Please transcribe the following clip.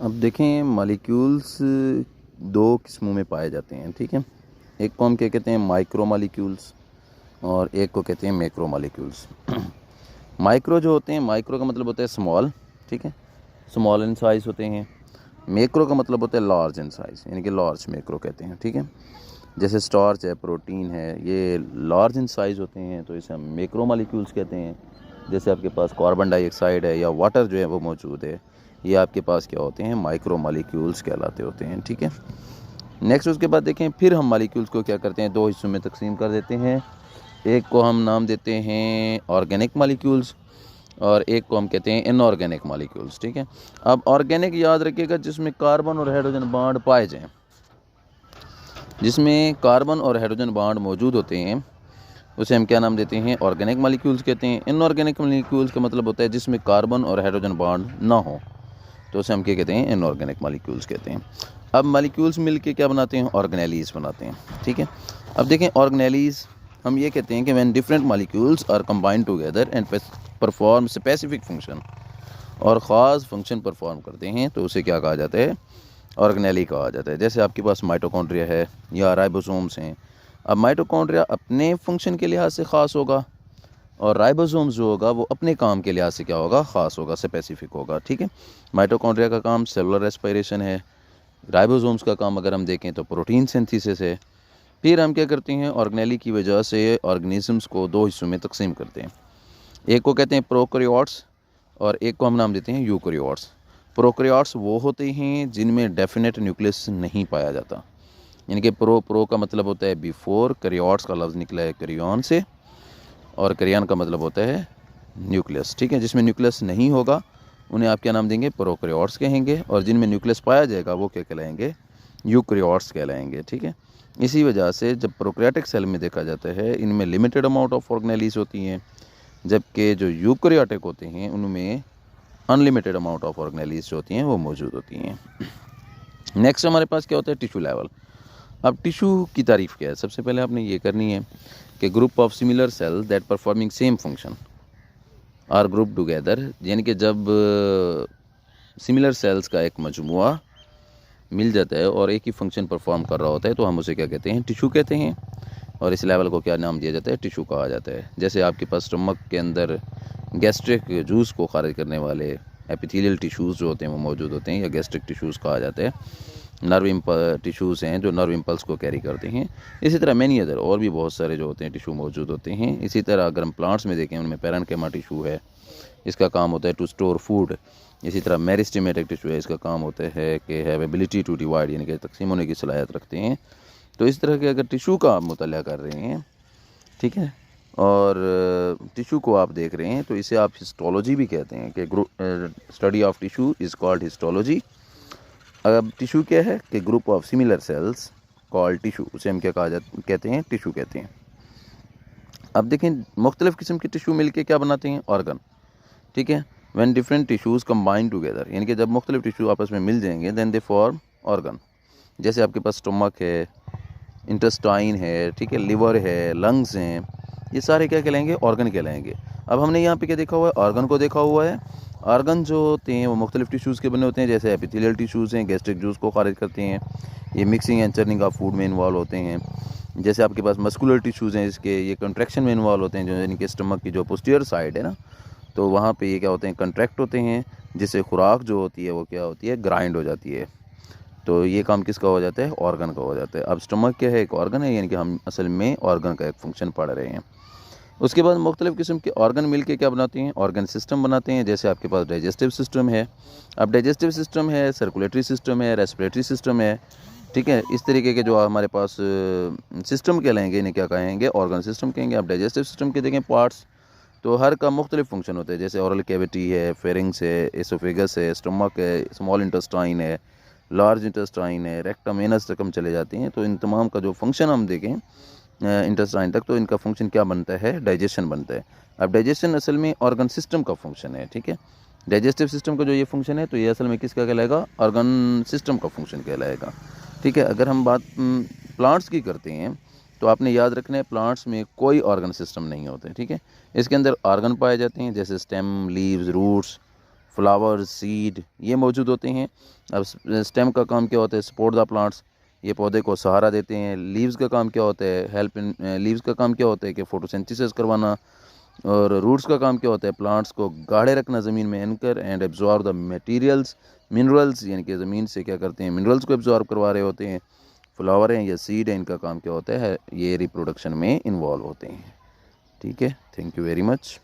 अब देखें मालिक्यूल्स दो किस्मों में पाए जाते हैं, ठीक है। एक को हम क्या कहते हैं, माइक्रो मालिक्यूल्स, और एक को कहते हैं मैक्रो मालिक्यूल्स। माइक्रो जो होते हैं, माइक्रो का मतलब होता है स्मॉल, ठीक है, स्मॉल इन साइज़ होते हैं। मैक्रो का मतलब होता है लार्ज इन साइज़, यानी कि लार्ज मैक्रो कहते हैं, ठीक है। जैसे स्टार्च है, प्रोटीन है, ये लार्ज इन साइज़ होते हैं, तो इसे हम मैक्रो मालिक्यूल्स कहते हैं। जैसे आपके पास कार्बन डाइऑक्साइड है या वाटर जो है वो मौजूद है, ये आपके पास क्या होते हैं, माइक्रो मालिक्यूल्स कहलाते होते हैं, ठीक है। नेक्स्ट उसके बाद देखें, फिर हम मालिक्यूल्स को क्या करते हैं, दो हिस्सों में तकसीम कर देते हैं। एक को हम नाम देते हैं ऑर्गेनिक मालिक्यूल्स, और एक को हम कहते हैं इनऑर्गेनिक मालिक्यूल्स, ठीक है। अब ऑर्गेनिक याद रखिएगा जिसमें कार्बन और हाइड्रोजन बॉन्ड पाए जाएं, जिसमें कार्बन और हाइड्रोजन बॉन्ड मौजूद होते हैं, उसे हम क्या नाम देते हैं, ऑर्गेनिक मालिक्यूल्स कहते हैं। इनऑर्गेनिक मालिक्यूल्स का मतलब होता है जिसमें कार्बन और हाइड्रोजन बॉन्ड ना हो, तो उसे हम क्या कहते हैं, इनऑर्गेनिक मालिक्यूल्स कहते हैं। अब मालिक्यूल्स मिलके क्या बनाते हैं, ऑर्गेनेलीज बनाते हैं, ठीक है। अब देखें ऑर्गेनेलीज हम ये कहते हैं कि when different molecules are combined together and perform specific function, और ख़ास फंक्शन परफॉर्म करते हैं, तो उसे क्या कहा जाता है, ऑर्गेनेली कहा जाता है। जैसे आपके पास माइटोकॉन्ड्रिया है या राइबोसोम्स हैं। अब माइटोकॉन्ड्रिया अपने फंक्शन के लिहाज से ख़ास होगा, और राइबोसोम्स जो होगा वो अपने काम के लिहाज से क्या होगा, ख़ास होगा, स्पेसिफिक होगा, ठीक है। माइटोकॉन्ड्रिया का काम सेलुलर रेस्पिरेशन है, राइबोसोम्स का काम अगर हम देखें तो प्रोटीन सिंथेसिस है। फिर हम क्या करते हैं, ऑर्गेनेली की वजह से ऑर्गेनिजम्स को दो हिस्सों में तकसीम करते हैं। एक को कहते हैं प्रोकैरियोट्स, और एक को हम नाम देते हैं यूकैरियोट्स। प्रोकैरियोट्स वो होते हैं जिनमें डेफिनेट न्यूक्लियस नहीं पाया जाता, यानी कि प्रो का मतलब होता है बिफोर, कैरियोट्स का लफ्ज़ निकला है कैरियन से, और कैरियन का मतलब होता है न्यूक्लियस, ठीक है। जिसमें न्यूक्लियस नहीं होगा उन्हें आप क्या नाम देंगे, प्रोकैरियोट्स कहेंगे, और जिनमें न्यूक्लियस पाया जाएगा वो क्या कहलाएंगे, यूकैरियोट्स कहलाएंगे, ठीक है। इसी वजह से जब प्रोकैरियोटिक सेल में देखा जाता है, इनमें लिमिटेड अमाउंट ऑफ ऑर्गेनेलीज होती हैं, जबकि जो यूकैरियोटिक होते हैं उनमें अनलिमिटेड अमाउंट ऑफ ऑर्गेनेलीज जो होती हैं वो मौजूद होती हैं। नेक्स्ट हमारे पास क्या होता है, टिश्यू लेवल। अब टिश्यू की तारीफ़ क्या है, सबसे पहले आपने ये करनी है कि group of similar cell that performing same function are group together, यानी कि जब सिमिलर सेल्स का एक मजमुआ मिल जाता है और एक ही फंक्शन परफॉर्म कर रहा होता है, तो हम उसे क्या कहते हैं, टिश्यू कहते हैं। और इस लेवल को क्या नाम दिया जाता है, टिश्यू कहा जाता है। जैसे आपके पास स्टमक के अंदर गैस्ट्रिक जूस को खारिज करने वाले एपिथेलियल टिश्यूज़ जो होते हैं वो मौजूद होते हैं, या गैस्ट्रिक टिश्यूज़ कहा जाता है। नर्व टिश्यूज़ हैं जो नर्व इम्पल्स को कैरी करते हैं। इसी तरह मैनी अदर और भी बहुत सारे जो होते हैं टिश्यू मौजूद होते हैं। इसी तरह अगर हम प्लांट्स में देखें, उनमें पैरेन्किमा टिश्यू है, इसका काम होता है टू स्टोर फूड। इसी तरह मेरिस्टेमेटिक टिश्यू है, इसका काम होता है कि हैव एबिलिटी टू डिवाइड, यानी कि तकसीम होने की सलाहियत रखते हैं। तो इस तरह के अगर टिश्यू का आप मुताला कर रहे हैं, ठीक है, और टिश्यू को आप देख रहे हैं, तो इसे आप हिस्टोलॉजी भी कहते हैं कि study of tissue is called histology. अब टिश्यू क्या है कि group of similar cells called tissue, उसे हम क्या कहते हैं, टिश्यू कहते हैं। अब देखें मुख्तलिफ़ किस्म के टिश्यू मिलके क्या बनाते हैं, ऑर्गन, ठीक है। When different tissues combine together, यानी कि जब मुख्तलिफ टिश्यू आपस में मिल जाएंगे, देन दे फॉर्म ऑर्गन। जैसे आपके पास स्टमक है, इंटेस्टाइन है, ठीक है, लिवर है, लंग्स हैं, ये सारे क्या कहलाएंगे, ऑर्गन कहलाएंगे। अब हमने यहाँ पे क्या देखा हुआ है, ऑर्गन को देखा हुआ है। ऑर्गन जो होते हैं वो मुख्तलिफ टिश्यूज़ के बने होते हैं, जैसे एपिथेलियल टिश्यूज़ हैं, गैस्ट्रिक जूस को खारिज करते हैं, ये mixing and churning of food में इन्वॉल्व होते हैं। जैसे आपके पास मस्कुलर टिश्यूज़ हैं, इसके ये कंट्रैक्शन में इन्वॉल्व होते हैं, जो इनके स्टमक की जो पोस्टीरियर साइड है ना, तो वहाँ पे ये क्या होते हैं, कंट्रैक्ट होते हैं, जिससे खुराक जो होती है वो क्या होती है, ग्राइंड हो जाती है। तो ये काम किसका हो जाता है, ऑर्गन का हो जाता है। अब स्टमक क्या है, एक ऑर्गन है, यानी कि हम असल में ऑर्गन का एक फंक्शन पढ़ रहे हैं। उसके बाद मुख्तलिफ़ किस्म के ऑर्गन मिलके क्या बनाते हैं, ऑर्गन सिस्टम बनाते हैं। जैसे आपके पास डाइजेस्टिव सिस्टम है, अब डाइजेस्टिव सिस्टम है, सर्कुलेटरी सिस्टम है, रेस्पिरेटरी सिस्टम है, ठीक है। इस तरीके के जो हमारे पास सिस्टम कहलाएंगे, इन्हें क्या कहेंगे, ऑर्गन सिस्टम कहेंगे। अब डाइजेस्टिव सिस्टम के देखें पार्ट्स, तो हर का मुख्तलिफ फंक्शन होता है। जैसे ओरल कैविटी है, फेरिंग्स है, एसोफेगस है, स्टमक है, स्मॉल इंटेस्टाइन है, लार्ज इंटेस्टाइन है, रेक्टम, एनस तक हम चले जाते हैं। तो इन तमाम का जो फंक्शन हम देखें इंटेस्टाइन तक, तो इनका फंक्शन क्या बनता है, डाइजेशन बनता है। अब डाइजेशन असल में ऑर्गन सिस्टम का फंक्शन है, ठीक है। डाइजेस्टिव सिस्टम का जो ये फंक्शन है, तो ये असल में किसका कहलाएगा, ऑर्गन सिस्टम का फंक्शन कहलाएगा, ठीक है। अगर हम बात प्लांट्स की करते हैं, तो आपने याद रखना है प्लांट्स में कोई ऑर्गन सिस्टम नहीं होते, ठीक है। इसके अंदर ऑर्गन पाए जाते हैं, जैसे stem, leaves, roots, flower, seed ये मौजूद होते हैं। अब स्टेम का काम क्या होता है? सपोर्ट द प्लांट्स, ये पौधे को सहारा देते हैं। लीव्स का काम क्या होता है? हेल्प इन लीव्स का काम क्या होता है कि फोटोसिंथेसिस करवाना। और रूट्स का काम क्या होता है? प्लांट्स को गाढ़े रखना ज़मीन में, anchor and absorb the materials, minerals, यानी कि ज़मीन से क्या करते हैं? मिनरल्स को एब्जॉर्ब करवा रहे होते हैं। फ्लावर हैं या सीड है, इनका काम क्या होता है? ये रिप्रोडक्शन में इन्वॉल्व होते हैं। ठीक है, थैंक यू वेरी मच।